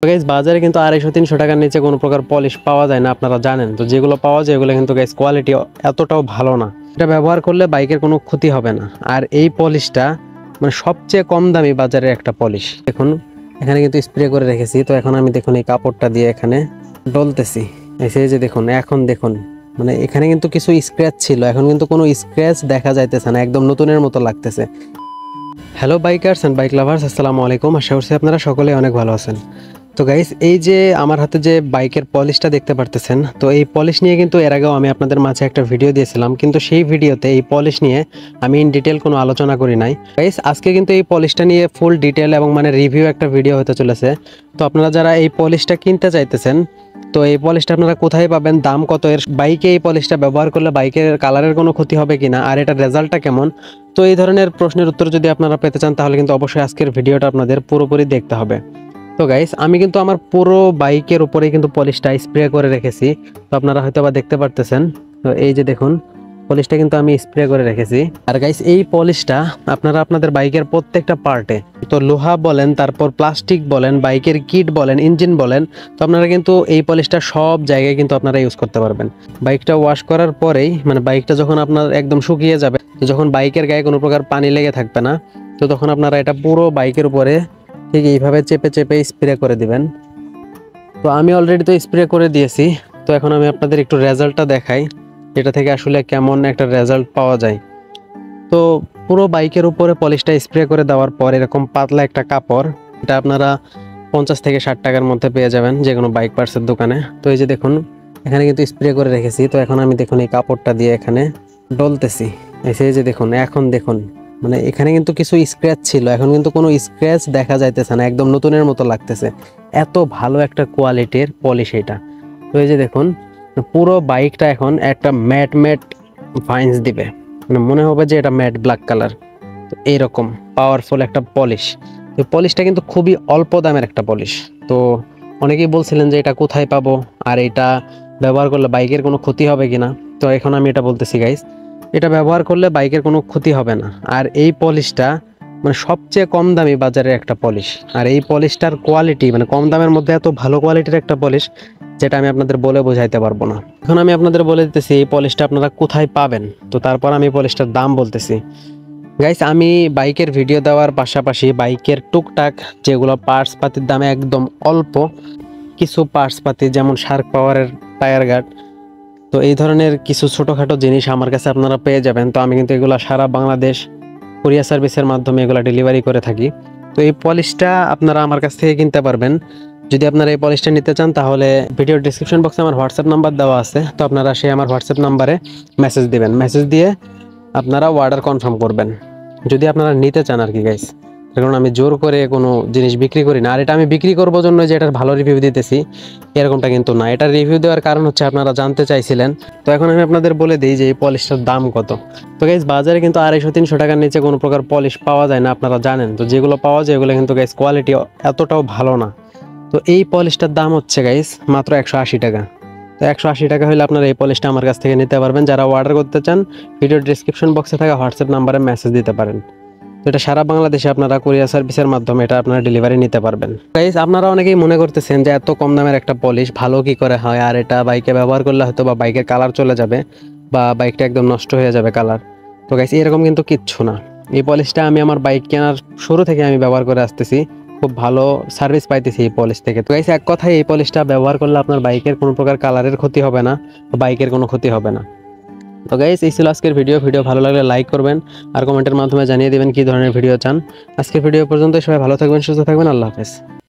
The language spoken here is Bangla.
তো গাইস বাজারে কিন্তু 250-300 টাকার নিচে কোনো প্রকার পলিশ পাওয়া যায় না, আপনারা জানেন। তো যেগুলো পাওয়া যায় এগুলো কিন্তু গাইস কোয়ালিটি এতটাও ভালো না। এটা ব্যবহার করলে বাইকের কোনো ক্ষতি হবে না। আর এই পলিশটা মানে সবচেয়ে কম দামি বাজারের একটা পলিশ। দেখুন এখানে কিন্তু স্প্রে করে রেখেছি। তো এখন আমি দেখুন এই কাপড়টা দিয়ে এখানে ডলতেছি। এই যে দেখুন, এখন দেখুন মানে এখানে কিন্তু কিছু স্ক্র্যাচ ছিল, এখন কিন্তু কোনো স্ক্র্যাচ দেখা যাইতেছে না, একদম নতুনের মতো লাগতেছে। Hello bikers and bike lovers, আসসালামু আলাইকুম। আশা করছি আপনারা সকলেই অনেক ভালো আছেন। তো গাইস, এই যে আমার হাতে যে বাইকের পলিশটা দেখতে পারতেছেন, তো এই পলিশ নিয়ে কিন্তু এর আগেও আমি আপনাদের মাঝে একটা ভিডিও দিয়েছিলাম, কিন্তু সেই ভিডিওতে এই পলিশ নিয়ে আমি ইন ডিটেল কোনো আলোচনা করি নাই। গাইস আজকে কিন্তু এই পলিশটা নিয়ে ফুল ডিটেল এবং মানে রিভিউ একটা ভিডিও হতে চলেছে। তো আপনারা যারা এই পলিশটা কিনতে চাইতেছেন, তো এই পলিশটা আপনারা কোথায় পাবেন, দাম কত, এর বাইকে এই পলিশটা ব্যবহার করলে বাইকের কালারের কোনো ক্ষতি হবে কিনা, আর এটার রেজাল্টটা কেমন, তো এই ধরনের প্রশ্নের উত্তর যদি আপনারা পেতে চান তাহলে কিন্তু অবশ্যই আজকের ভিডিওটা আপনাদের পুরোপুরি দেখতে হবে। তো গাইস আমি কিন্তু আমার পুরো বাইকের উপরেই কিন্তু পলিশটা স্প্রে করে রেখেছি। তো আপনারা হয়তো বা দেখতে পারতেছেন। তো এই যে দেখুন পলিশটা কিন্তু আমি স্প্রে করে রেখেছি। আর গাইস এই পলিশটা আপনারা আপনাদের বাইকের প্রত্যেকটা পার্টে, তো লোহা বলেন, তারপর প্লাস্টিক বলেন, বাইকের কিট বলেন, ইঞ্জিন বলেন, তো আপনারা কিন্তু এই পলিশটা সব জায়গায় কিন্তু আপনারা ইউজ করতে পারবেন। বাইকটা ওয়াশ করার পরেই মানে বাইকটা যখন আপনার একদম শুকিয়ে যাবে, তো যখন বাইকের গায়ে কোনো প্রকার পানি লেগে থাকবে না, তো তখন আপনারা এটা পুরো বাইকের উপরে ঠিক এইভাবে চেপে চেপে স্প্রে করে দিবেন। তো আমি অলরেডি তো স্প্রে করে দিয়েছি। তো এখন আমি আপনাদের একটু রেজাল্টটা দেখাই, এটা থেকে আসলে কেমন একটা রেজাল্ট পাওয়া যায়। তো পুরো বাইকের উপরে পলিশটা স্প্রে করে দেওয়ার পর এরকম পাতলা একটা কাপড়, এটা আপনারা 50 থেকে 60 টাকার মধ্যে পেয়ে যাবেন যে কোনো বাইক পার্টসের দোকানে। তো এই যে দেখুন এখানে কিন্তু স্প্রে করে রেখেছি। তো এখন আমি দেখুন এই কাপড়টা দিয়ে এখানে ডলতেছি। এই যে দেখুন, এখন দেখুন মানে এখানে কিন্তু কিছু স্ক্র্যাচ ছিল, এখন কিন্তু কোনো স্ক্র্যাচ দেখা যাইতেছে না, একদম নতুনের মতো লাগতেছে। এত ভালো একটা কোয়ালিটির পলিশ এটা। তো এই যে দেখুন পুরো বাইকটা এখন একটা ম্যাট ম্যাট ভাইন্স দিবে, মানে মনে হবে যে এটা ম্যাট ব্ল্যাক কালার। তো এইরকম পাওয়ারফুল একটা পলিশ। তো পলিশটা কিন্তু খুবই অল্প দামের একটা পলিশ। তো অনেকেই বলছিলেন যে এটা কোথায় পাবো, আর এটা ব্যবহার করলে বাইকের কোনো ক্ষতি হবে কিনা। তো এখন আমি এটা বলতেছি গাইস, এটা ব্যবহার করলে বাইকের কোনো ক্ষতি হবে না। আর এই পলিশটা মানে সবচেয়ে কম দামি বাজারের একটা পলিশ। আর এই পলিশটার কোয়ালিটি মানে কম দামের মধ্যে এত ভালো কোয়ালিটির একটা পলিশ, যেটা আমি আপনাদের বলে বোঝাইতে পারবো না। এখন আমি আপনাদের বলে দিতেছি এই পলিশটা আপনারা কোথায় পাবেন, তো তারপর আমি পলিশটার দাম বলতেছি। গাইস আমি বাইকের ভিডিও দেওয়ার পাশাপাশি বাইকের টুকটাক যেগুলো পার্টস পাতির দামে একদম অল্প কিছু পার্টস পাতি, যেমন শার্ক পাওয়ারের টায়ার গার্ড, তো এই ধরনের কিছু ছোটোখাটো জিনিস আমার কাছে আপনারা পেয়ে যাবেন। তো আমি কিন্তু এগুলো সারা বাংলাদেশ কুরিয়ার সার্ভিসের মাধ্যমে এগুলো ডেলিভারি করে থাকি। তো এই পলিশটা আপনারা আমার কাছ থেকে কিনতে পারবেন। যদি আপনারা এই পলিশটা নিতে চান তাহলে ভিডিওর ডিসক্রিপশন বক্সে আমার হোয়াটসঅ্যাপ নাম্বার দেওয়া আছে। তো আপনারা সেই আমার হোয়াটসঅ্যাপ নাম্বারে মেসেজ দিবেন, মেসেজ দিয়ে আপনারা অর্ডার কনফার্ম করবেন যদি আপনারা নিতে চান আর কি গাইস। কারণ আমি জোর করে কোনো জিনিস বিক্রি করি না, আর এটা আমি বিক্রি করবো জন্য যে এটার ভালো রিভিউ দিতেছি এরকমটা কিন্তু না। এটা রিভিউ দেওয়ার কারণ হচ্ছে আপনারা জানতে চাইছিলেন। তো এখন আমি আপনাদের বলে দিই যে এই পলিশটার দাম কত। তো গাইস বাজারে কিন্তু 250-300 টাকার নিচে কোনো প্রকার পলিশ পাওয়া যায় না, আপনারা জানেন। তো যেগুলো পাওয়া যায় এগুলো কিন্তু গাইস কোয়ালিটি এতটাও ভালো না। তো এই পলিশটার দাম হচ্ছে গাইস মাত্র 180 টাকা। তো 180 টাকা হলে আপনারা এই পলিশটা আমার কাছ থেকে নিতে পারবেন। যারা অর্ডার করতে চান ভিডিওর ডিসক্রিপশন বক্সে থাকা হোয়াটসঅ্যাপ নাম্বারে মেসেজ দিতে পারেন। তো এটা সারা বাংলাদেশে আপনারা কুরিয়ার সার্ভিসের মাধ্যমে এটা আপনারা ডেলিভারি নিতে পারবেন। গাইস আপনারা অনেকেই মনে করতেছেন যে এত কম দামের একটা পলিশ ভালো কি করে হয়, আর এটা বাইকে ব্যবহার করলে হয়তো বা বাইকের কালার চলে যাবে বা বাইকটা একদম নষ্ট হয়ে যাবে কালার। তো গাইস এরকম কিন্তু কিচ্ছু না। এই পলিশটা আমি আমার বাইক কেনার শুরু থেকে আমি ব্যবহার করে আসতেছি, খুব ভালো সার্ভিস পাইতেছি এই পলিশ থেকে। তো গাইস এক কথায় এই পলিশটা ব্যবহার করলে আপনার বাইকের কোনো প্রকার কালারের ক্ষতি হবে না, বাইকের কোনো ক্ষতি হবে না। তো গাইস এই ছিল আজকের ভিডিও ভালো লাগলে লাইক করবেন আর কমেন্টের মাধ্যমে জানিয়ে দিবেন কি ধরনের ভিডিও চান। আজকের ভিডিও পর্যন্ত, সবাই ভালো থাকবেন, সুস্থ থাকবেন, আল্লাহ হাফেজ।